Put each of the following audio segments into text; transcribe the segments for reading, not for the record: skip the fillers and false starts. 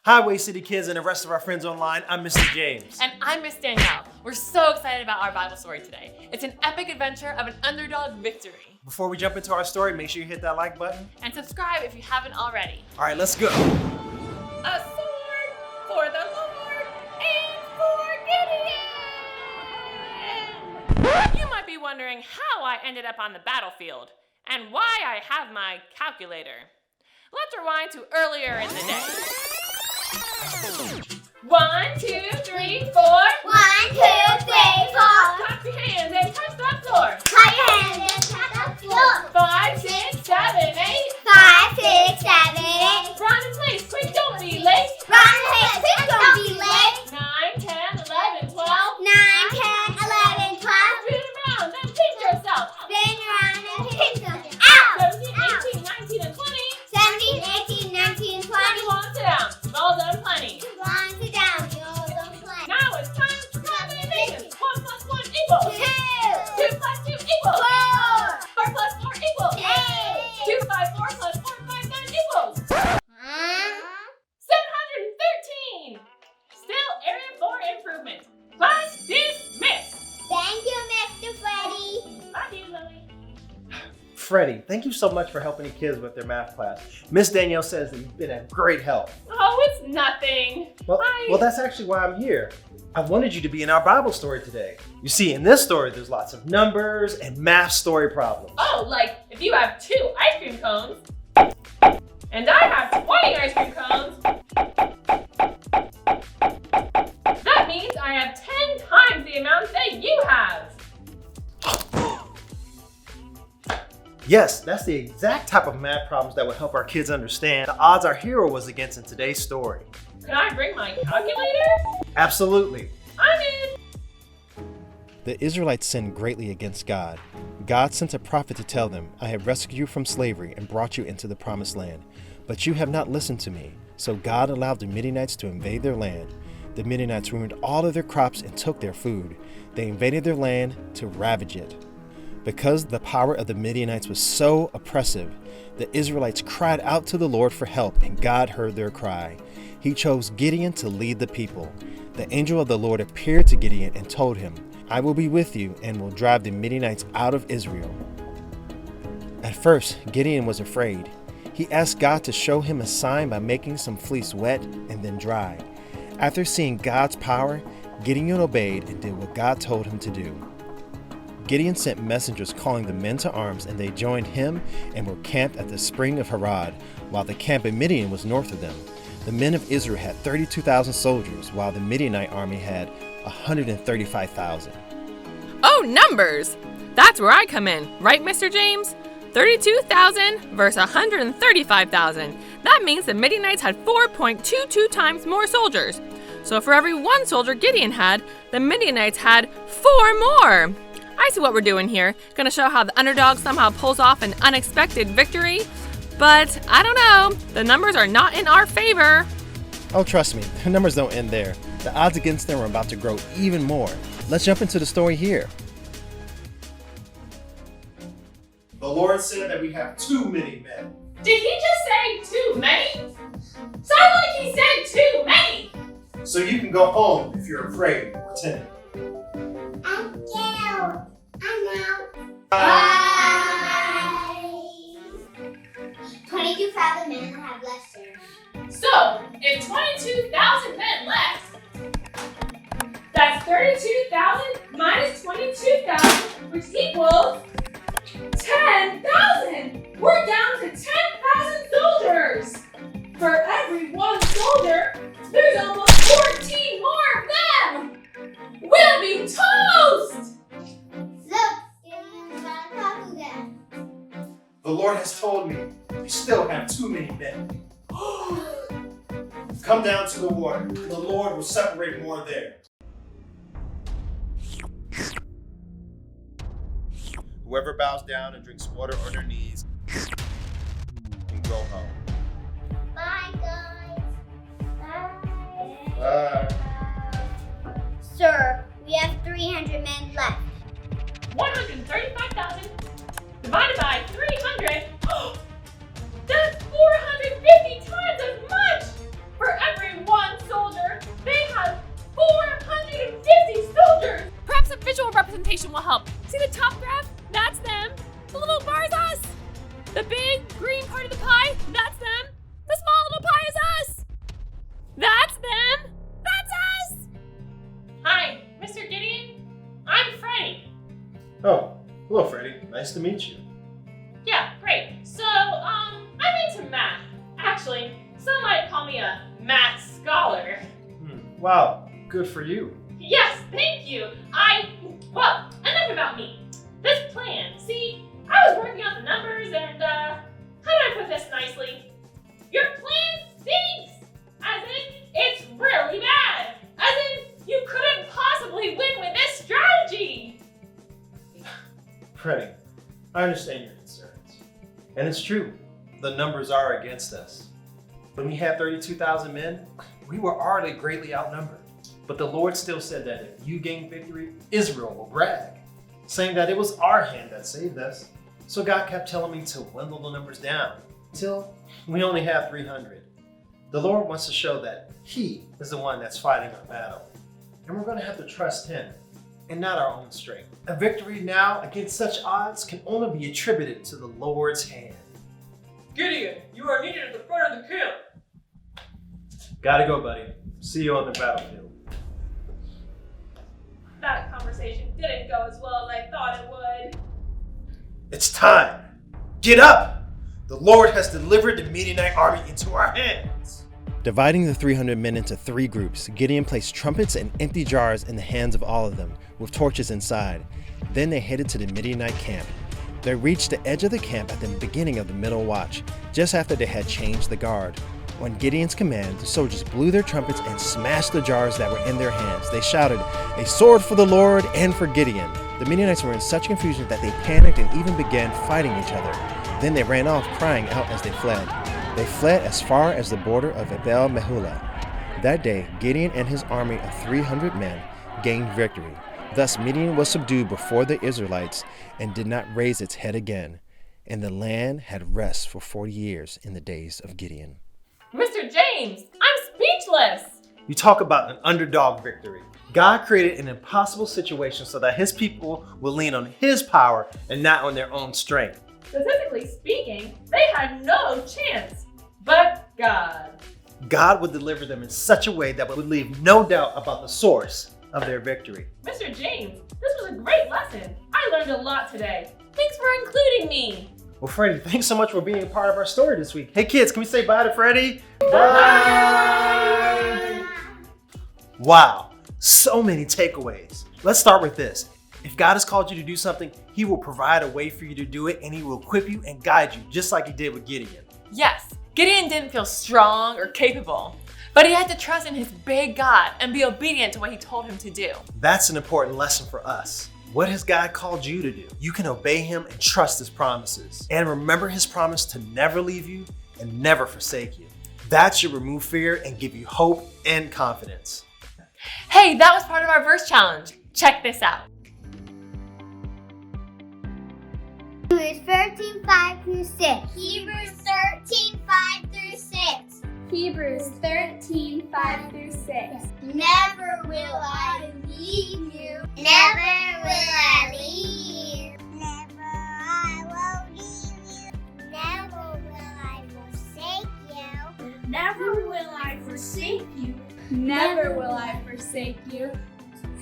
Hi, Way City kids and the rest of our friends online. I'm Mr. James. And I'm Miss Danielle. We're so excited about our Bible story today. It's an epic adventure of an underdog victory. Before we jump into our story, make sure you hit that like button. And subscribe if you haven't already. All right, let's go. A sword for the Lord and for Gideon! You might be wondering how I ended up on the battlefield and why I have my calculator. Let's rewind to earlier in the day. 1, 2, 3, 4. 1, 2, 3, 4. Clap your hands and touch the floor. Clap your hands and touch the floor. 5, 6, 7, 8. 5, 6, 7, 8. Run in place, quick, don't be late. Run in place, quick, don't be late. 9, 10, 11, 12. 9, 10, 11, 12. Spin around, then pinch yourself. Spin around and pinch yourself. Out. 17, 18, 19, and 20. 17, 18, 19, and 20. 21, sit down. You've all done plenty. One, sit down. You're the play. Now it's time for combinations. 1 plus 1 equals 2. 2 plus 2 equals 4 plus 4 equals 8. 2, 5, 4 plus 4, 5, 9 equals 713. Still area for improvement. Class dismissed. Thank you, Mr. Freddie. Bye, you, Lily. Freddie, thank you so much for helping the kids with their math class. Miss Danielle says that you've been a great help. Oh, it's nothing. Well, that's actually why I'm here. I wanted you to be in our Bible story today. You see, in this story, there's lots of numbers and math story problems. Oh, like if you have 2 ice cream cones and I have 20 ice cream cones, that means I have 10 times the amount that you have. Yes, that's the exact type of math problems that would help our kids understand the odds our hero was against in today's story. Could I bring my calculator? Absolutely. I'm in. The Israelites sinned greatly against God. God sent a prophet to tell them, I have rescued you from slavery and brought you into the promised land. But you have not listened to me. So God allowed the Midianites to invade their land. The Midianites ruined all of their crops and took their food. They invaded their land to ravage it. Because the power of the Midianites was so oppressive, the Israelites cried out to the Lord for help, and God heard their cry. He chose Gideon to lead the people. The angel of the Lord appeared to Gideon and told him, I will be with you and will drive the Midianites out of Israel. At first, Gideon was afraid. He asked God to show him a sign by making some fleece wet and then dry. After seeing God's power, Gideon obeyed and did what God told him to do. Gideon sent messengers calling the men to arms, and they joined him and were camped at the spring of Harod, while the camp of Midian was north of them. The men of Israel had 32,000 soldiers, while the Midianite army had 135,000. Oh, numbers! That's where I come in, right, Mr. James? 32,000 versus 135,000. That means the Midianites had 4.22 times more soldiers. So for every 1 soldier Gideon had, the Midianites had 4 more. I see what we're doing here. Gonna show how the underdog somehow pulls off an unexpected victory. But I don't know, the numbers are not in our favor. Oh, trust me, the numbers don't end there. The odds against them are about to grow even more. Let's jump into the story here. The Lord said that we have too many men. Did he just say too many? Sounded like he said too many. So you can go home if you're afraid or timid. I'm out. I'm out. Bye. 22,000 men have left there. So, if 22,000 men left, that's 32,000 minus 22,000, which equals 10,000. We're down to 10,000 soldiers. For every 1 soldier, there's almost 14 more of them. We'll be toast. Look, Gideon's about to talk again. The Lord has told me you still have too many men. Come down to the water. The Lord will separate more there. Whoever bows down and drinks water on their knees can go home. Bye, guys. Bye. Bye. Sir, we have 300 men left. 135,000 divided by 300. That's 450 times as much. For every see the top graph? That's them. The little bar is us. The big green part of the pie, that's them. The small little pie is us. That's them. That's us. Hi, Mr. Gideon. I'm Freddie. Oh, hello, Freddie. Nice to meet you. Yeah, great. So, I'm into math. Actually, some might call me a math scholar. Wow, good for you. Yes, thank you. Well, enough about me. This plan, see, I was working out the numbers and, how do I put this nicely? Your plan stinks! As in, it's really bad! As in, you couldn't possibly win with this strategy! Freddie, I understand your concerns. And it's true, the numbers are against us. When we had 32,000 men, we were already greatly outnumbered. But the Lord still said that if you gain victory, Israel will brag, saying that it was our hand that saved us. So God kept telling me to dwindle the numbers down until we only have 300. The Lord wants to show that He is the one that's fighting our battle. And we're going to have to trust Him and not our own strength. A victory now against such odds can only be attributed to the Lord's hand. Gideon, you are needed at the front of the camp! Gotta go, buddy. See you on the battlefield. That conversation didn't go as well as I thought it would. It's time. Get up! The Lord has delivered the Midianite army into our hands. Dividing the 300 men into 3 groups, Gideon placed trumpets and empty jars in the hands of all of them, with torches inside. Then they headed to the Midianite camp. They reached the edge of the camp at the beginning of the middle watch, just after they had changed the guard. On Gideon's command, the soldiers blew their trumpets and smashed the jars that were in their hands. They shouted, "A sword for the Lord and for Gideon." The Midianites were in such confusion that they panicked and even began fighting each other. Then they ran off, crying out as they fled. They fled as far as the border of Abel Meholah. That day, Gideon and his army of 300 men gained victory. Thus Midian was subdued before the Israelites and did not raise its head again. And the land had rest for 40 years in the days of Gideon. Mr. James, I'm speechless! You talk about an underdog victory. God created an impossible situation so that His people will lean on His power and not on their own strength. Statistically speaking, they had no chance. But God. God would deliver them in such a way that would leave no doubt about the source of their victory. Mr. James, this was a great lesson. I learned a lot today. Thanks for including me. Well, Freddie, thanks so much for being a part of our story this week. Hey kids, can we say bye to Freddie? Bye! Wow, so many takeaways. Let's start with this. If God has called you to do something, He will provide a way for you to do it, and He will equip you and guide you, just like He did with Gideon. Yes, Gideon didn't feel strong or capable, but he had to trust in his big God and be obedient to what He told him to do. That's an important lesson for us. What has God called you to do? You can obey Him and trust His promises. And remember His promise to never leave you and never forsake you. That should remove fear and give you hope and confidence. Hey, that was part of our verse challenge. Check this out. Hebrews 13:5-6. Hebrews 13:5-6. Hebrews 13:5-6. Never will I leave you. Never will I leave. Never I will leave you. Never will I forsake you. Never will I forsake you. Never will I forsake you.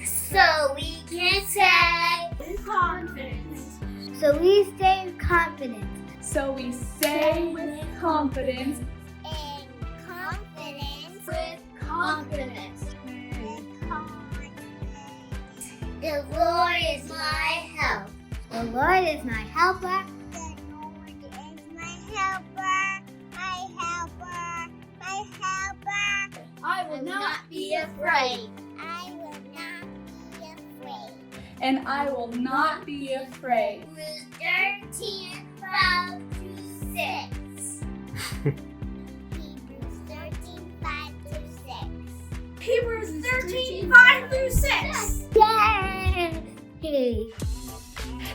So we can say With confidence. So we stay with confidence. So we say with confidence. And confidence. With confidence. The Lord is my help. The Lord is my helper. The Lord is my helper. My helper. My helper. I will not be afraid. I will not be afraid. And I will not be afraid. Hebrews 13:5-6. Hebrews 13:5-6. Hebrews 13:5-6. Yay!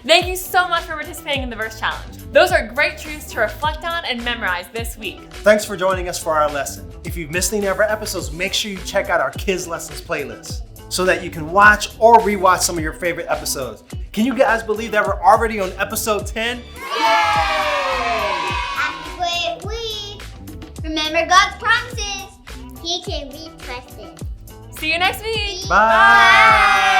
Thank you so much for participating in the verse challenge. Those are great truths to reflect on and memorize this week. Thanks for joining us for our lesson. If you've missed any of our episodes, make sure you check out our Kids Lessons playlist so that you can watch or rewatch some of your favorite episodes. Can you guys believe that we're already on episode 10? Have a great week. Remember God's promises. He can be trusted. See you next week. Bye.